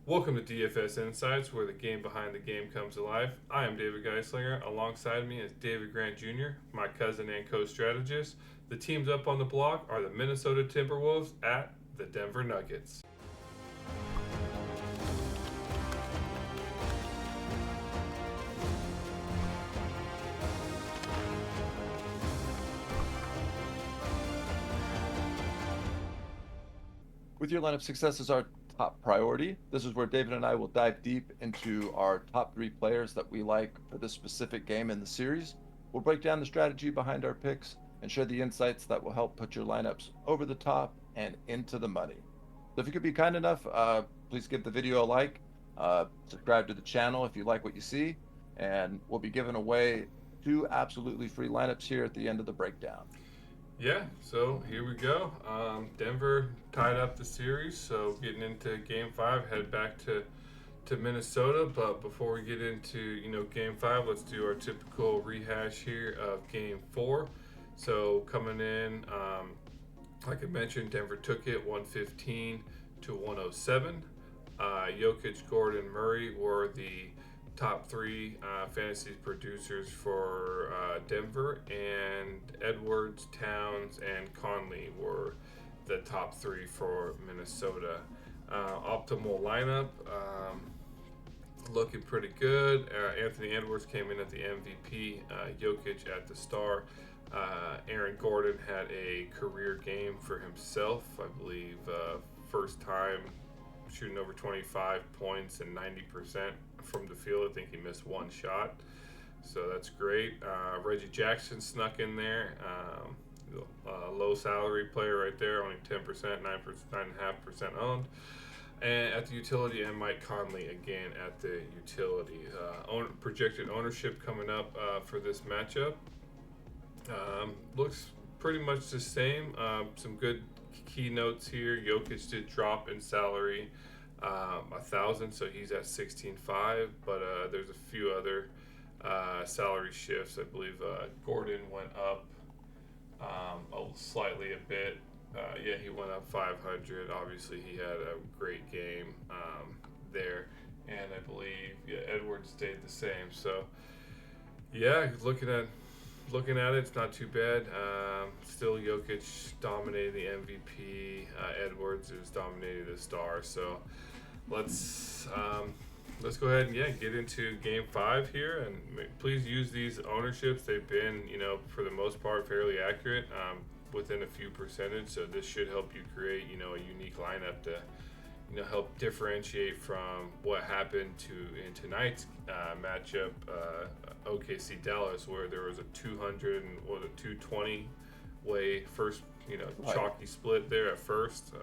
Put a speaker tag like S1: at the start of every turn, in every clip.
S1: Welcome to DFS Insights, where the game behind the game comes to life. I am David Geislinger. Alongside me is David Grant Jr., my cousin and co-strategist. The teams up on the block are the Minnesota Timberwolves at the Denver Nuggets.
S2: With your lineup success as our top priority, this is where David and I will dive deep into our top three players that we like for this specific game in the series. We'll break down the strategy behind our picks and share the insights that will help put your lineups over the top and into the money. So if you could be kind enough, please give the video a like, subscribe to the channel if you like what you see, and we'll be giving away two absolutely free lineups here at the end of the breakdown.
S1: Yeah, so here we go. Denver tied up the series, so getting into Game 5, head back to Minnesota. But before we get into Game 5, let's do our typical rehash here of Game 4. So coming in, like I mentioned, Denver took it 115 to 107. Jokic, Gordon, Murray were the top three fantasy producers for Denver, and Edwards, Towns, and Conley were the top three for Minnesota. Optimal lineup, looking pretty good. Anthony Edwards came in at the MVP, Jokic at the star. Aaron Gordon had a career game for himself, I believe, first time shooting over 25 points and 90% from the field. I think he missed one shot, so that's great. Reggie Jackson snuck in there. Low salary player right there, only 10%, 9.5% owned. And at the utility, and Mike Conley again at the utility. Projected ownership coming up for this matchup looks pretty much the same. Some good key notes here. Jokic did drop in salary 1,000, so he's at 16.5. But there's a few other salary shifts. I believe Gordon went up slightly a bit. He went up 500. Obviously, he had a great game there, and I believe Edwards stayed the same. So looking at it, it's not too bad. Still, Jokic dominated the MVP. Edwards is dominating the star. So let's go ahead and get into Game 5 here. And please use these ownerships. They've been, for the most part, fairly accurate, within a few percentage. So this should help you create, a unique lineup to help differentiate from what happened in tonight's matchup, OKC Dallas, where there was a 200 and 220 way first, chalky split there at first.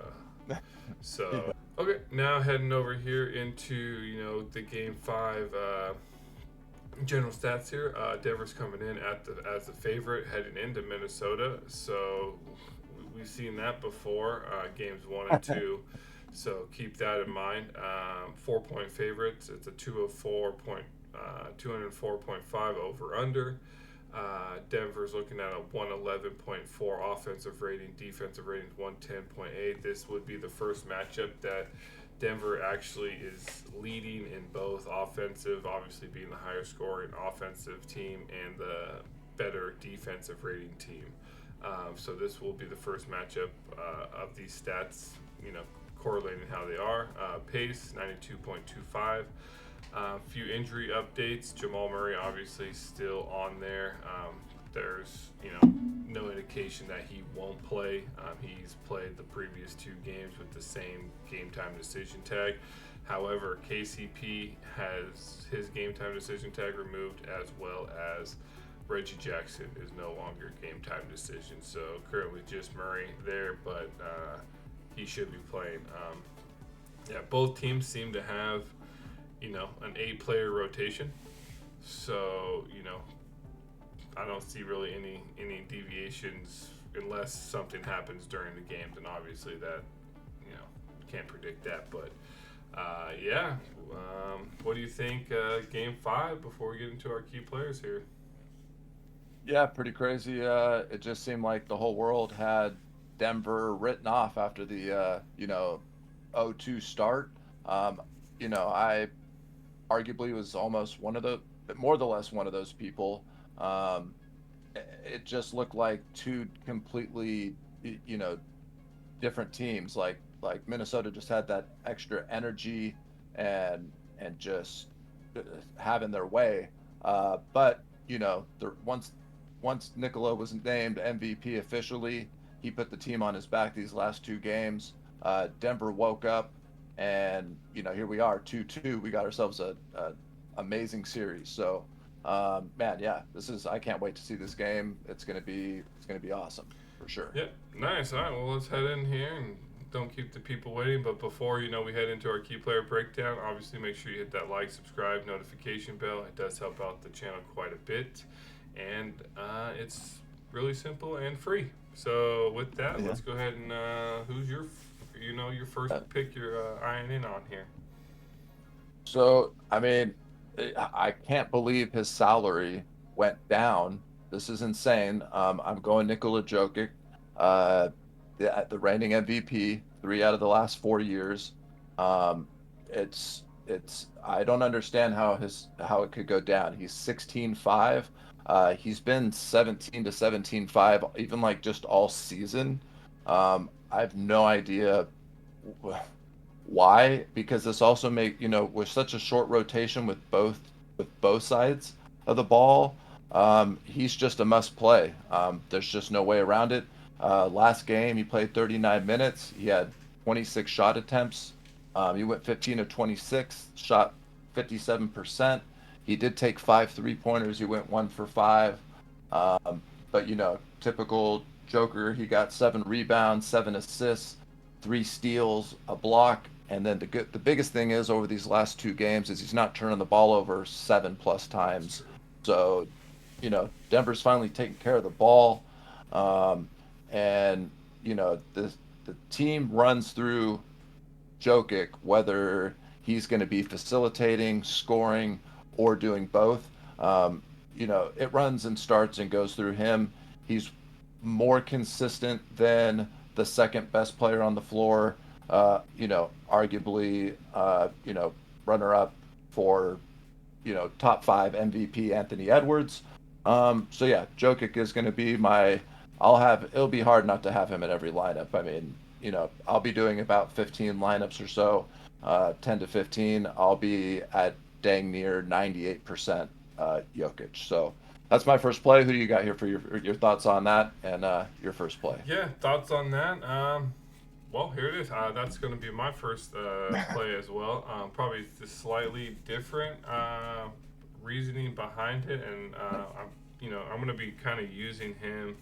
S1: So okay, now heading over here into the Game 5 general stats here. Denver's coming in as the favorite heading into Minnesota. So we've seen that before, games 1 and 2. So keep that in mind. 4-point favorites. It's a 204.5 over under. Denver's looking at a 111.4 offensive rating. Defensive rating is 110.8. This would be the first matchup that Denver actually is leading in both offensive, obviously being the higher scoring offensive team, and the better defensive rating team. So this will be the first matchup of these stats, correlating how they are. Pace 92.25. Few injury updates. Jamal Murray obviously still on there. There's no indication that he won't play. He's played the previous two games with the same game time decision tag. However, KCP has his game time decision tag removed, as well as Reggie Jackson is no longer game time decision. So currently just Murray there, but he should be playing. Both teams seem to have, an 8-player rotation. So, I don't see really any deviations unless something happens during the games, and obviously that, can't predict that. But what do you think Game 5 before we get into our key players here?
S2: Yeah, pretty crazy. It just seemed like the whole world had Denver written off after the 0-2 start. I arguably was almost more or less one of those people. Um, it just looked like two completely, different teams. Like Minnesota just had that extra energy and just having their way. But once Nikola was named MVP officially, he put the team on his back these last two games. Denver woke up, and here we are, 2-2. We got ourselves a amazing series. So, man, yeah, I can't wait to see this game. It's gonna be awesome for sure.
S1: Yep, nice. All right, well, let's head in here and don't keep the people waiting. But before we head into our key player breakdown, obviously make sure you hit that like, subscribe, notification bell. It does help out the channel quite a bit, and it's really simple and free. So with that,
S2: Yeah.
S1: let's go ahead and who's your first
S2: Uh,
S1: pick you're eyeing in on here?
S2: So, I mean, I can't believe his salary went down. This is insane. I'm going Nikola Jokic, uh, the reigning MVP, 3 out of the last 4 years. Um, I don't understand how it could go down. He's 16-5. He's been 17 to 17-5, even like just all season. I have no idea why? Because this also with such a short rotation with both sides of the ball, he's just a must play. There's just no way around it. Last game he played 39 minutes. He had 26 shot attempts. He went 15 of 26, shot 57%. He did take 5 3-pointers. He went 1 for 5. But typical Joker, he got 7 rebounds, 7 assists, 3 steals, a block, and then the biggest thing is over these last two games is he's not turning the ball over 7 plus times. So, Denver's finally taking care of the ball, um, and the team runs through Jokic, whether he's going to be facilitating, scoring, or doing both. It runs and starts and goes through him. He's more consistent than the second best player on the floor. Arguably, runner up for top five MVP Anthony Edwards. So yeah, Jokic is going to be my. It'll be hard not to have him in every lineup. I mean, I'll be doing about 15 lineups or so, 10 to 15. I'll be at dang near 98% Jokic. So that's my first play. Who do you got here for your thoughts on that and your first play?
S1: Yeah, thoughts on that? Well, here it is. That's going to be my first play as well. Probably just slightly different reasoning behind it, and I'm going to be kind of using him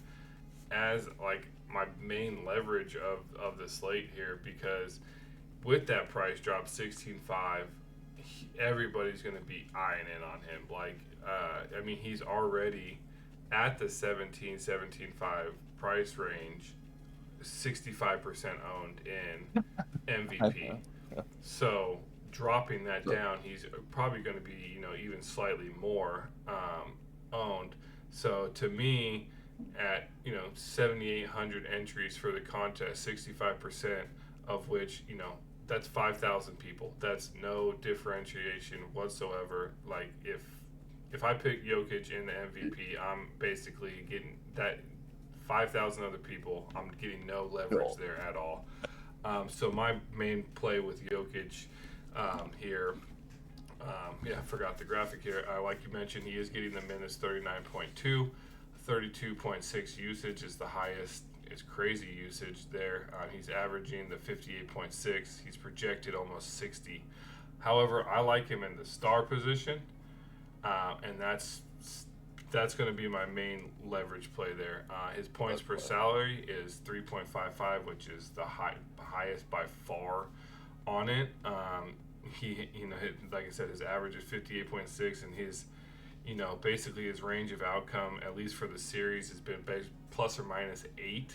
S1: as like my main leverage of the slate here because with that price drop 16.5, everybody's going to be eyeing in on him. Like, I mean, he's already at the 17.5 price range, 65% owned in MVP. So dropping that down, he's probably going to be even slightly more owned. So to me, at 7,800 entries for the contest, 65% of which that's 5,000 people. That's no differentiation whatsoever. Like if I pick Jokic in the MVP, I'm basically getting that 5,000 other people. I'm getting no leverage
S2: Cool.
S1: there at all. So my main play with Jokic here. Yeah, I forgot the graphic here. Like you mentioned, he is getting the minutes 39.2, 32.6 usage is the highest. It's crazy usage there. He's averaging the 58.6. He's projected almost 60. However, I like him in the star position, and that's going to be my main leverage play there. His points per salary is 3.55, which is the highest by far on it. Like I said, his average is 58.6, and his, basically his range of outcome, at least for the series, has been plus or minus 8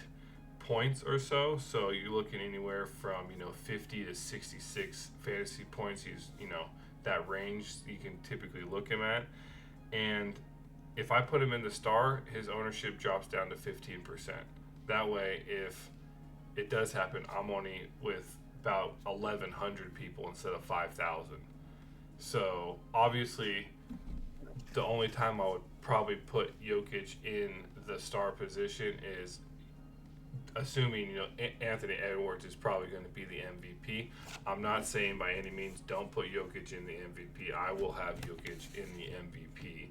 S1: points or so. So you're looking anywhere from 50 to 66 fantasy points. He's that range you can typically look him at, and if I put him in the star, his ownership drops down to 15%. That way, if it does happen, I'm only with about 1,100 people instead of 5,000. So obviously, the only time I would probably put Jokic in the star position is assuming Anthony Edwards is probably going to be the MVP. I'm not saying by any means don't put Jokic in the MVP. I will have Jokic in the MVP,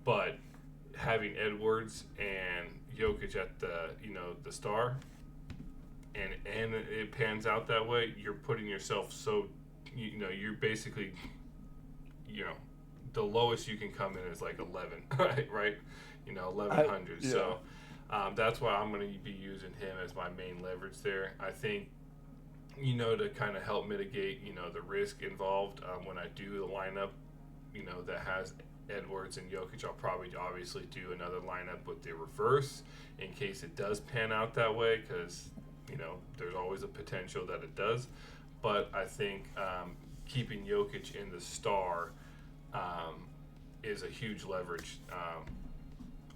S1: but having Edwards and Jokic at the star, and it pans out that way, you're putting yourself so you're basically you know the lowest you can come in is like 11, right? 1,100.
S2: Yeah.
S1: So that's why I'm going to be using him as my main leverage there. I think to kind of help mitigate the risk involved when I do the lineup that has Edwards and Jokic. I'll probably obviously do another lineup with the reverse in case it does pan out that way, because there's always a potential that it does. But I think keeping Jokic in the star is a huge leverage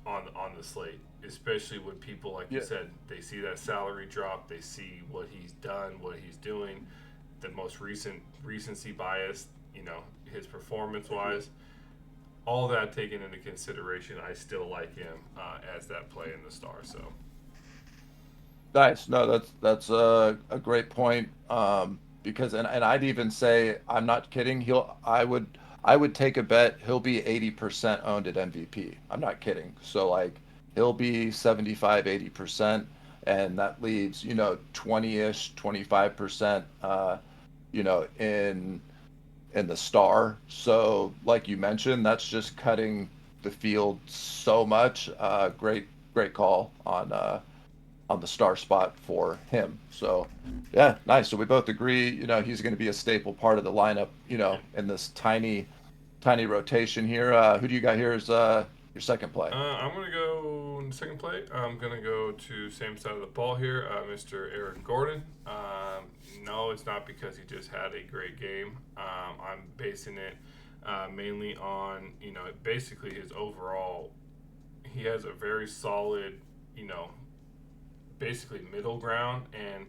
S1: on the slate, especially when people, like you
S2: Yeah.
S1: said, they see that salary drop, they see what he's done, what he's doing, the most recent recency bias, his performance wise, all that taken into consideration, I still like him as that play in the star. So
S2: Nice. No, that's a great point. Because and I'd even say I'm not kidding. I would take a bet he'll be 80% owned at MVP. I'm not kidding. So like he'll be 75, 80%, and that leaves, 20-ish, 25%, in the star. So like you mentioned, that's just cutting the field so much. Great call on the star spot for him. So, yeah, nice. So we both agree, he's going to be a staple part of the lineup,
S1: yeah.
S2: in this tiny rotation here. Who do you got here as your second play?
S1: I'm gonna go in the second play. I'm gonna go to same side of the ball here, Mr. Aaron Gordon. No, it's not because he just had a great game. I'm basing it mainly on basically his overall. He has a very solid, basically middle ground, and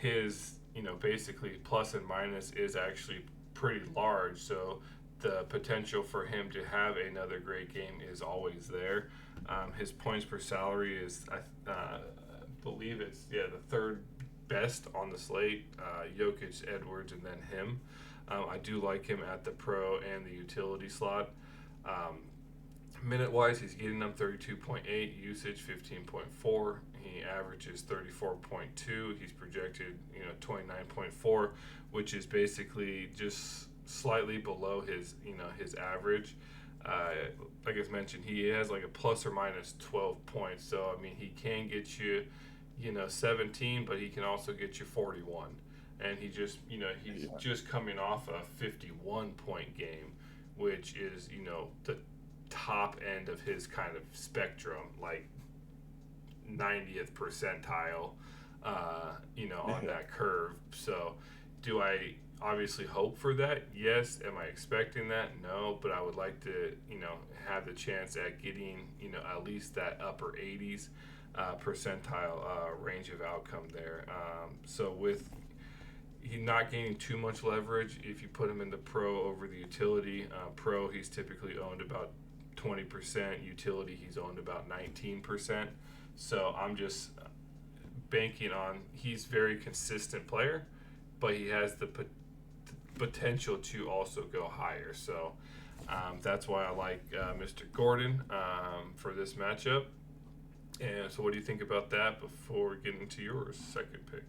S1: his basically plus and minus is actually pretty large. So the potential for him to have another great game is always there. His points per salary is, I believe it's the third best on the slate. Jokic, Edwards, and then him. I do like him at the pro and the utility slot. Minute wise, he's getting them 32.8, usage 15.4. He averages 34.2. He's projected 29.4, which is basically just slightly below his average. Like I mentioned, he has like a plus or minus 12 points. So I mean, he can get you 17, but he can also get you 41. And he's just coming off a 51 point game, which is the top end of his kind of spectrum, like 90th percentile, on that curve. So, do I obviously hope for that? Yes. Am I expecting that? No. But I would like to, have the chance at getting, at least that upper 80s percentile range of outcome there. So with he not gaining too much leverage, if you put him in the pro over the utility, pro he's typically owned about 20%. Utility he's owned about 19%. So I'm just banking on he's very consistent player, but he has the potential to also go higher. So that's why I like Mr. Gordon for this matchup. And so, what do you think about that before we get into your second pick?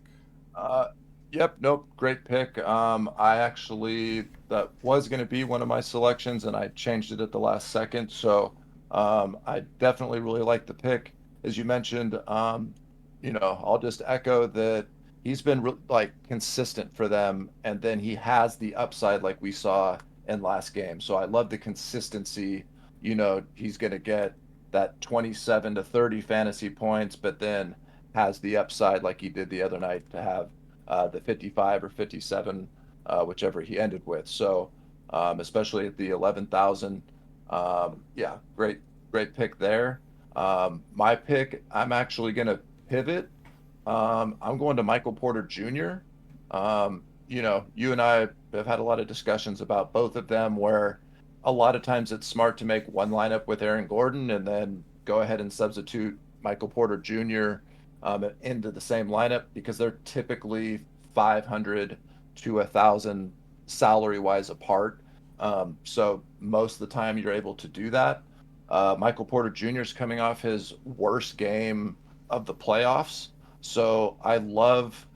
S2: Uh, yep, nope, great pick. I actually that was going to be one of my selections, and I changed it at the last second. So, I definitely really like the pick, as you mentioned. I'll just echo that he's been like consistent for them, and then he has the upside like we saw in last game. So I love the consistency. He's going to get that 27 to 30 fantasy points, but then has the upside like he did the other night to have the 55 or 57, whichever he ended with. So, especially at the 11,000, yeah, great pick there. My pick, I'm actually going to pivot. I'm going to Michael Porter Jr. You and I have had a lot of discussions about both of them where a lot of times it's smart to make one lineup with Aaron Gordon and then go ahead and substitute Michael Porter Jr. Into the same lineup because they're typically 500 to 1,000 salary wise apart. So most of the time you're able to do that. Michael Porter Jr. is coming off his worst game of the playoffs. So I love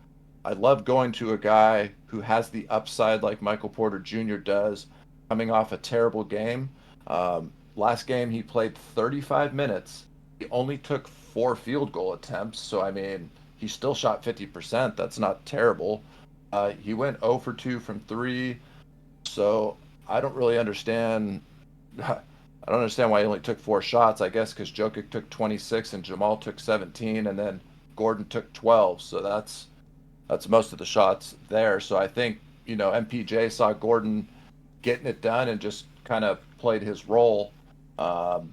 S2: going to a guy who has the upside like Michael Porter Jr. does, coming off a terrible game. Last game, he played 35 minutes. He only took 4 field goal attempts. So, I mean, he still shot 50%. That's not terrible. He went 0 for 2 from three. So, I don't really understand. I don't understand why he only took 4 shots. I guess because Jokic took 26 and Jamal took 17, and then Gordon took 12. So that's most of the shots there. So I think, MPJ saw Gordon getting it done and just kind of played his role, um,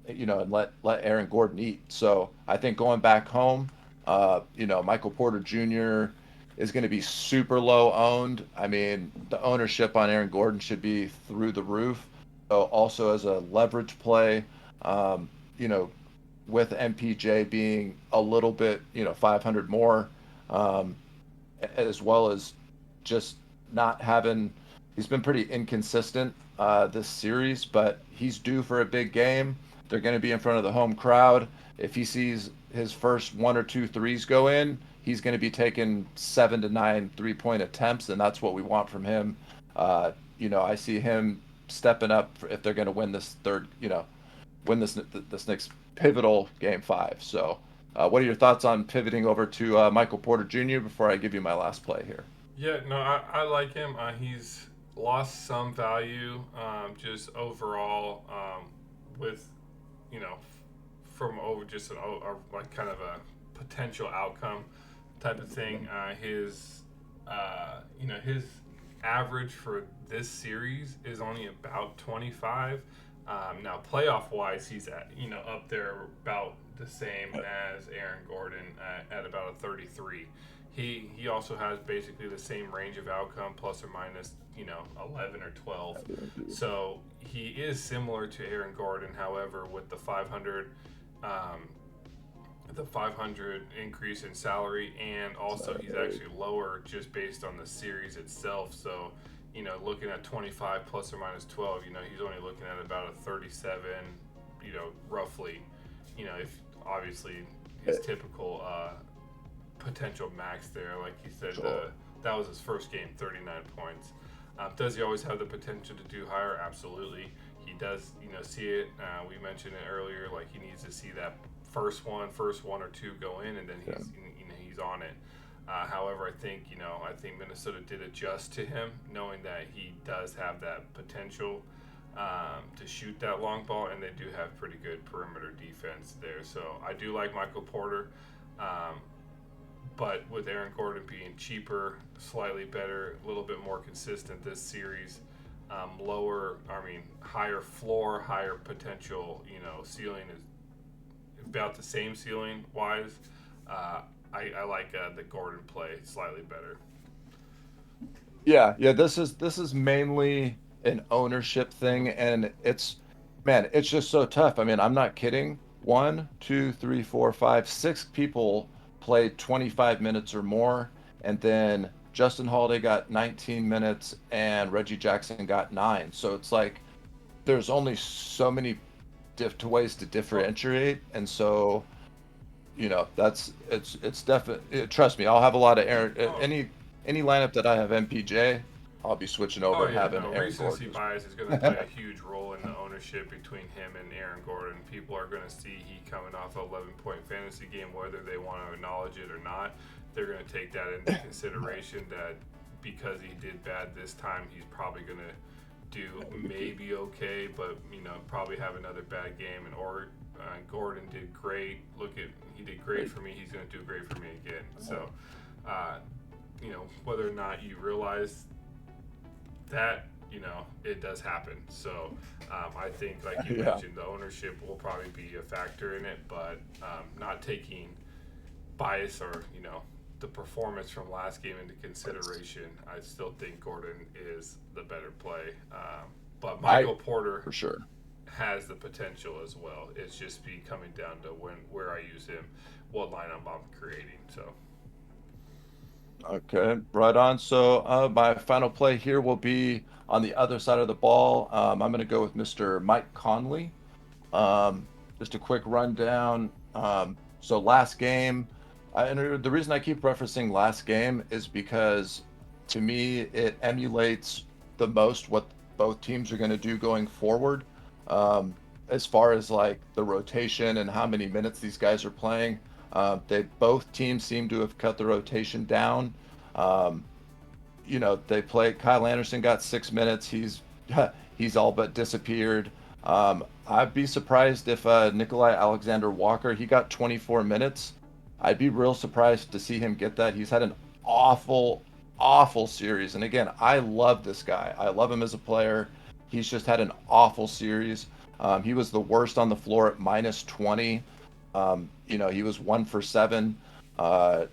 S2: and let Aaron Gordon eat. So I think going back home, Michael Porter Jr. is going to be super low owned. I mean, the ownership on Aaron Gordon should be through the roof. So also as a leverage play, um, you know, with MPJ being a little bit, 500 more. Um, as well as just not having. He's been pretty inconsistent this series, but he's due for a big game. They're going to be in front of the home crowd. If he sees his first one or two threes go in, he's going to be taking 7 to 9 3-point attempts, and that's what we want from him. I see him stepping up if they're going to win this win this next pivotal game five. So, what are your thoughts on pivoting over to Michael Porter Jr. before I give you my last play here?
S1: Yeah, no, I like him. He's lost some value just overall with, you know, from over just like kind of a potential outcome type of thing. His average for this series is only about 25. Now, playoff wise, he's up there about the same as Aaron Gordon at about a 33. He also has basically the same range of outcome, plus or minus 11 or 12. So he is similar to Aaron Gordon. However, with um, the 500 increase in salary, and also he's actually lower just based on the series itself. So, looking at 25 plus or minus 12, he's only looking at about a 37, roughly. If obviously his typical potential max there, like he said,
S2: Sure.
S1: that was his first game, 39 points. Does he always have the potential to do higher? Absolutely. He does, see it. We mentioned it earlier. Like he needs to see that first one or two go in, and then he's on it. However, I think Minnesota did adjust to him, knowing that he does have that potential to shoot that long ball, and they do have pretty good perimeter defense there. So I do like Michael Porter. Um, but with Aaron Gordon being cheaper, slightly better, a little bit more consistent this series, higher floor, higher potential, ceiling is about the same ceiling wise. Uh, I like the Gordon play slightly better.
S2: Yeah. This is mainly an ownership thing, and it's just so tough. I mean, I'm not kidding. One, two, three, four, five, six people played 25 minutes or more, and then Justin Holiday got 19 minutes and Reggie Jackson got 9. So it's like there's only so many ways to
S1: Well,
S2: differentiate, and so it's definitely, trust me, I'll have a lot of Aaron.
S1: oh,
S2: Any lineup that I have MPJ, I'll be switching over
S1: Oh
S2: and
S1: yeah,
S2: having
S1: no.
S2: Aaron
S1: Recency
S2: Gordon as
S1: bias is going to play
S2: well.
S1: a huge role in the ownership between him and Aaron Gordon. People are going to see he coming off an 11-point fantasy game, whether they want to acknowledge it or not. They're going to take that into consideration. That because he did bad this time, he's probably going to do maybe okay, but probably have another bad game. And Gordon did great. He did great for me. He's going to do great for me again. So, uh, whether or not you realize that it does happen. So I think, like you
S2: Yeah.
S1: mentioned, the ownership will probably be a factor in it, but not taking bias or the performance from last game into consideration, I still think Gordon is the better play. But
S2: I
S1: Michael Porter
S2: for sure.
S1: has the potential as well. It's just be coming down to where I use him, what lineup I'm creating. So
S2: Okay, right on. So my final play here will be on the other side of the ball. I'm going to go with Mr. Mike Conley. Um, just a quick rundown. So last game, and the reason I keep referencing last game is because to me it emulates the most what both teams are going to do going forward. Um, as far as like the rotation and how many minutes these guys are playing, they both teams seem to have cut the rotation down. Um, they play. Kyle Anderson got 6 minutes. He's all but disappeared. I'd be surprised if Nikolai Alexander Walker, he got 24 minutes. I'd be real surprised to see him get that. He's had an awful, awful series. And again, I love this guy. I love him as a player. He's just had an awful series. He was the worst on the floor at minus 20. He was 1 for 7.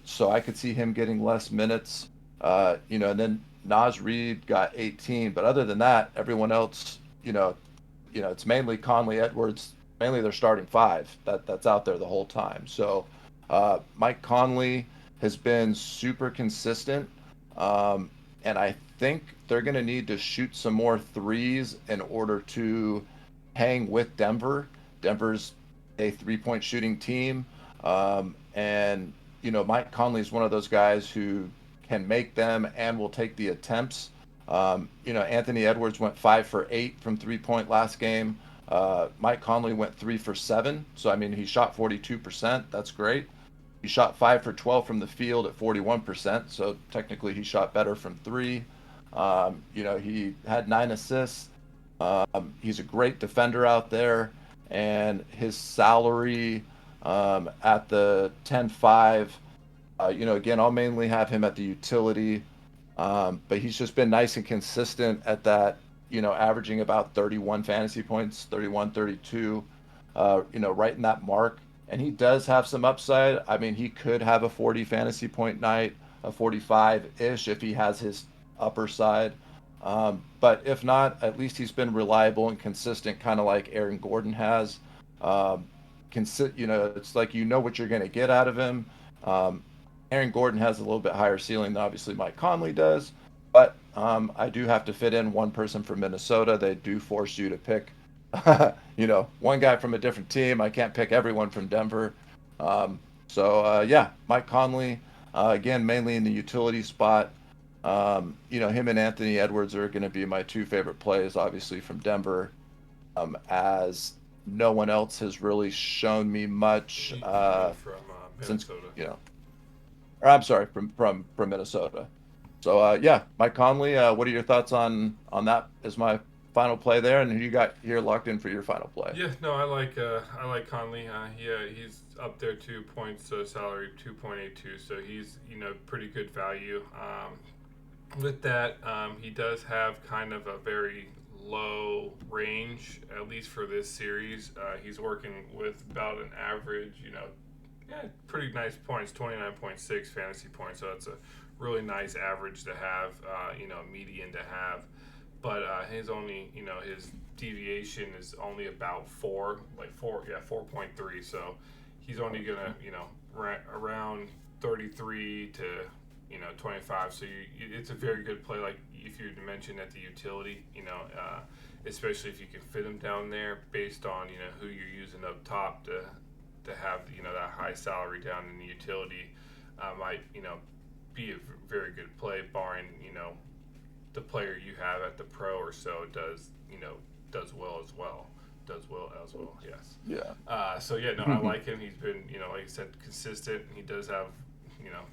S2: So I could see him getting less minutes. And then Naz Reid got 18. But other than that, everyone else, it's mainly Conley Edwards. Mainly their starting five that's out there the whole time. So Mike Conley has been super consistent, and I think they're going to need to shoot some more threes in order to hang with Denver. Denver's a three-point shooting team, and Mike Conley is one of those guys who can make them and will take the attempts. Anthony Edwards went 5 for 8 from 3-point last game. Mike Conley went 3 for 7. So, I mean, he shot 42%. That's great. He shot 5 for 12 from the field at 41%. So, technically, he shot better from three. He had 9 assists. He's a great defender out there. And his salary at the 10-5, again, I'll mainly have him at the utility. But he's just been nice and consistent at that, averaging about 31 fantasy points, 31, 32, right in that mark. And he does have some upside. I mean, he could have a 40 fantasy point night, a 45-ish if he has his upper side. But if not, at least he's been reliable and consistent, kind of like Aaron Gordon has. Um, it's like what you're going to get out of him. Um, Aaron Gordon has a little bit higher ceiling than obviously Mike Conley does, but I do have to fit in one person from Minnesota. They do force you to pick, one guy from a different team. I can't pick everyone from Denver. Yeah, Mike Conley, again, mainly in the utility spot. Him and Anthony Edwards are going to be my two favorite plays, obviously from Denver, as no one else has really shown me much
S1: you mean from
S2: since
S1: Minnesota?
S2: or I'm sorry, from Minnesota. So yeah, Mike Conley. What are your thoughts on that as my final play there, and who you got here locked in for your final play?
S1: Yeah, no, I like Conley. Yeah, he's up there 2 points salary 2.82, so he's pretty good value. With that, he does have kind of a very low range, at least for this series. He's working with about an average, yeah, pretty nice points, 29.6 fantasy points. So that's a really nice average to have, median to have. But his only, his deviation is only about 4.3. So he's only gonna, around 33 to 25. So it's a very good play. Like if you mentioned at the utility, especially if you can fit him down there based on who you're using up top to have that high salary down in the utility, might be a very good play, barring the player you have at the pro or so does well as well. Yes.
S2: Yeah.
S1: So yeah, no, I like him. He's been like I said, consistent. He does have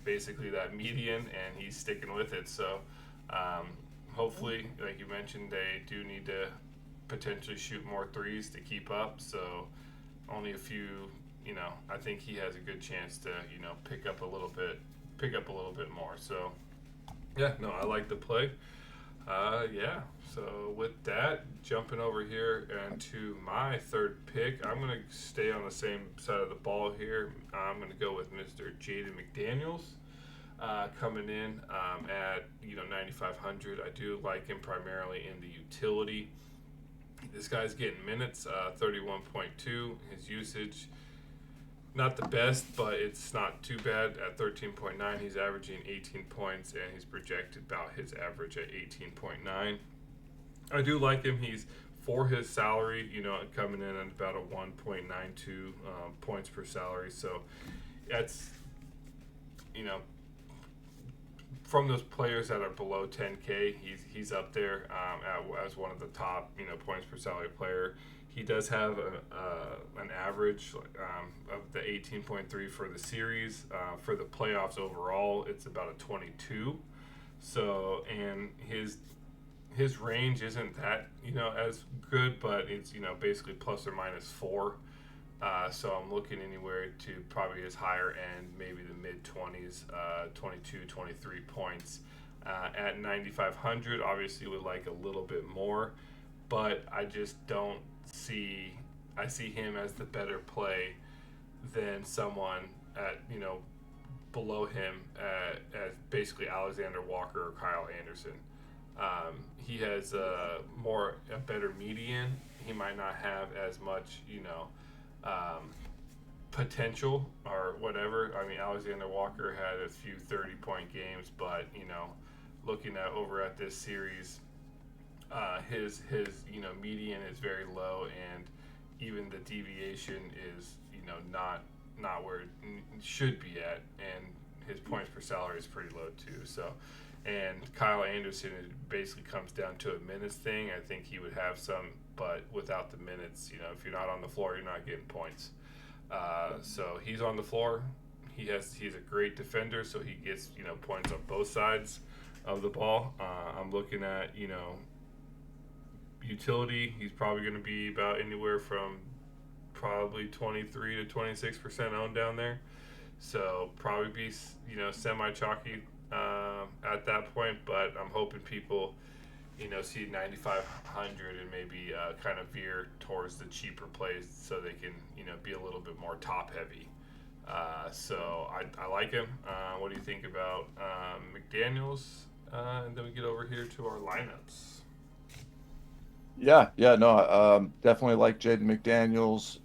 S1: basically that median, and he's sticking with it. So hopefully, like you mentioned, they do need to potentially shoot more threes to keep up. So only a few. I think he has a good chance to pick up a little bit more. So yeah, no, I like the play. Yeah. So with that, jumping over here and to my third pick, I'm gonna stay on the same side of the ball here. I'm gonna go with Mr. Jaden McDaniels. coming in at 9,500. I do like him primarily in the utility. This guy's getting minutes, 31.2. His usage, not the best, but it's not too bad at 13.9. He's averaging 18 points, and he's projected about his average at 18.9. I do like him. He's for his salary, coming in at about a 1.92 points per salary. So that's, you know, from those players that are below 10K, he's up there as one of the top points per salary player. He does have an average of the 18.3 for the series. For the playoffs overall, it's about a 22. So, and his range isn't that as good, but it's basically plus or minus 4. So I'm looking anywhere to probably his higher end, maybe the mid 20s, 22, 23 points. At 9,500, obviously would like a little bit more, but I just don't see. I see him as the better play than someone at below him as basically Alexander Walker or Kyle Anderson. He has a better median. He might not have as much potential or whatever. I mean, Alexander Walker had a few 30-point games, but looking at over at this series, his median is very low, and even the deviation is not where it should be at, and his points per salary is pretty low too. So, and Kyle Anderson, it basically comes down to a minutes thing. I think he would have some, but without the minutes, if you're not on the floor, you're not getting points. So he's on the floor. He's a great defender, so he gets points on both sides of the ball. I'm looking at utility. He's probably going to be about anywhere from probably 23 to 26% owned down there. So probably be semi chalky at that point, but I'm hoping people see 9,500 and maybe kind of veer towards the cheaper plays so they can be a little bit more top heavy. So I like him. What do you think about McDaniels? And then we get over here to our lineups.
S2: Yeah, no, definitely like Jaden McDaniels.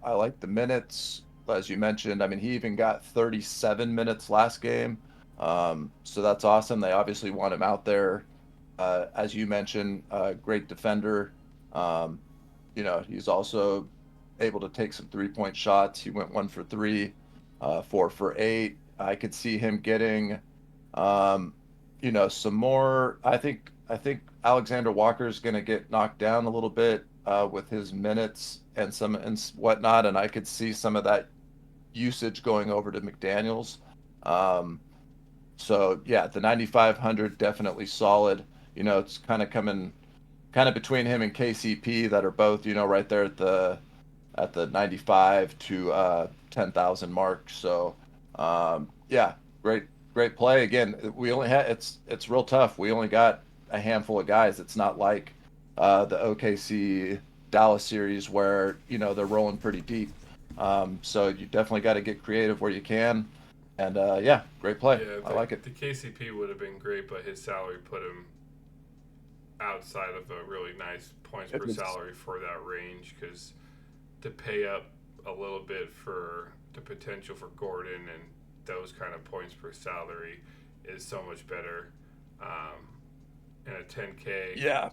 S2: I like the minutes, as you mentioned. I mean, he even got 37 minutes last game, so that's awesome. They obviously want him out there. As you mentioned, great defender. He's also able to take some 3-point shots. He went 1 for 3, 4 for 8. I could see him getting, some more. I think Alexander Walker is going to get knocked down a little bit with his minutes and whatnot, and I could see some of that usage going over to McDaniels. Um, so yeah, the 9,500 definitely solid. It's kind of coming kind of between him and KCP that are both right there at the 95 to 10,000 mark. So yeah, great play. Again, we only had it's real tough. We only got a handful of guys. It's not like the OKC Dallas series where they're rolling pretty deep. So you definitely got to get creative where you can. And yeah, great play.
S1: Yeah,
S2: I like it.
S1: the KCP would have been great, but his salary put him outside of a really nice points per
S2: It's
S1: salary for that range, because to pay up a little bit for the potential for Gordon and those kind of points per salary is so much better. And a 10K,
S2: yeah.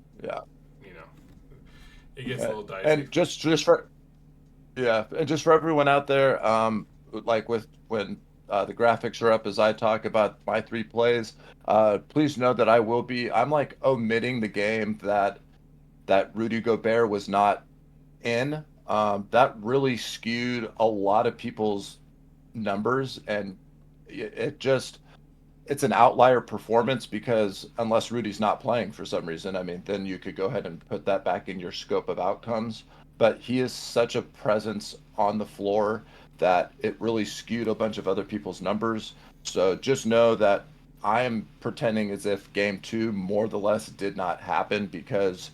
S1: it gets a little dicey.
S2: And just for everyone out there, like with when the graphics are up as I talk about my 3 plays, please know that I'm like omitting the game that Rudy Gobert was not in. That really skewed a lot of people's numbers, and it just it's an outlier performance because unless Rudy's not playing for some reason, I mean, then you could go ahead and put that back in your scope of outcomes. But he is such a presence on the floor that it really skewed a bunch of other people's numbers. So just know that I am pretending as if game 2 more or less did not happen because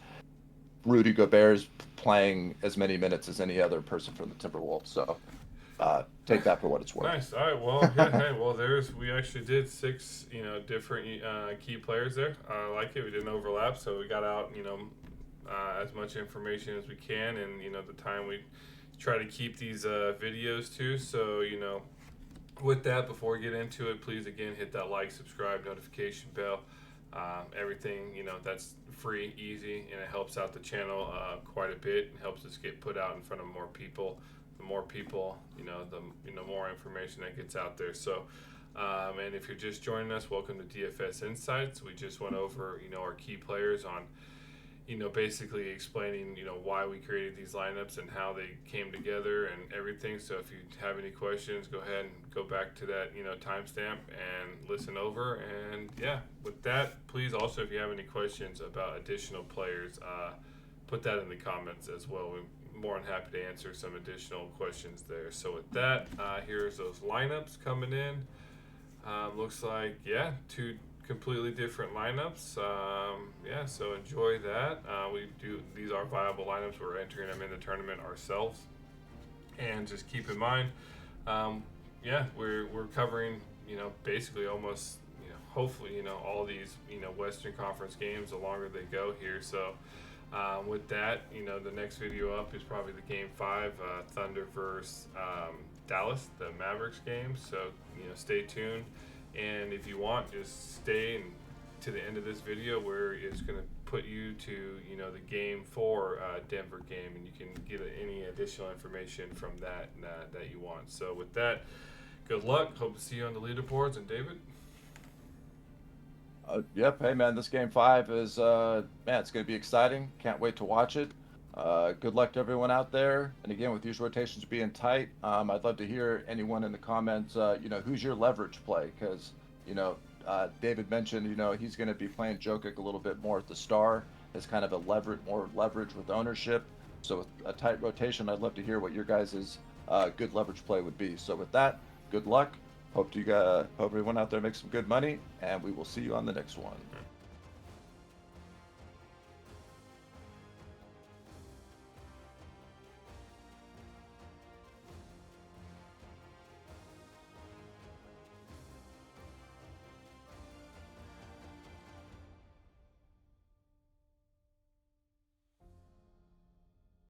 S2: Rudy Gobert is playing as many minutes as any other person from the Timberwolves. So take that for what it's worth.
S1: Nice. All right. Well, yeah. Hey. Well, we actually did 6, different key players there. I like it. We didn't overlap, so we got out, as much information as we can, and the time we try to keep these videos too. So with that, before we get into it, please again hit that like, subscribe, notification bell. Everything that's free, easy, and it helps out the channel quite a bit. It helps us get put out in front of more people. The more people, the more information that gets out there. So, and if you're just joining us, welcome to DFS Insights. We just went over, our key players on, basically explaining, why we created these lineups and how they came together and everything. So if you have any questions, go ahead and go back to that, timestamp and listen over. And yeah, with that, please also, if you have any questions about additional players, put that in the comments as well. We're more than happy to answer some additional questions there. So with that, here's those lineups coming in. Looks like, two completely different lineups. So enjoy that. These are viable lineups. We're entering them in the tournament ourselves. And just keep in mind, we're covering, basically almost, hopefully, all these, Western Conference games the longer they go here. So with that, the next video up is probably the Game 5, Thunder versus Dallas, the Mavericks game. So, stay tuned. And if you want, just stay to the end of this video where it's going to put you to, the Game 4 Denver game, and you can get any additional information from that you want. So with that, good luck. Hope to see you on the leaderboards. And David?
S2: Yep. Hey, man, this Game 5 is, it's going to be exciting. Can't wait to watch it. Good luck to everyone out there. And again, with these rotations being tight, I'd love to hear anyone in the comments, who's your leverage play? Because, David mentioned, he's going to be playing Jokic a little bit more at the star as kind of more leverage with ownership. So with a tight rotation, I'd love to hear what your guys' good leverage play would be. So with that, good luck. Hope everyone out there makes some good money, and we will see you on the next one.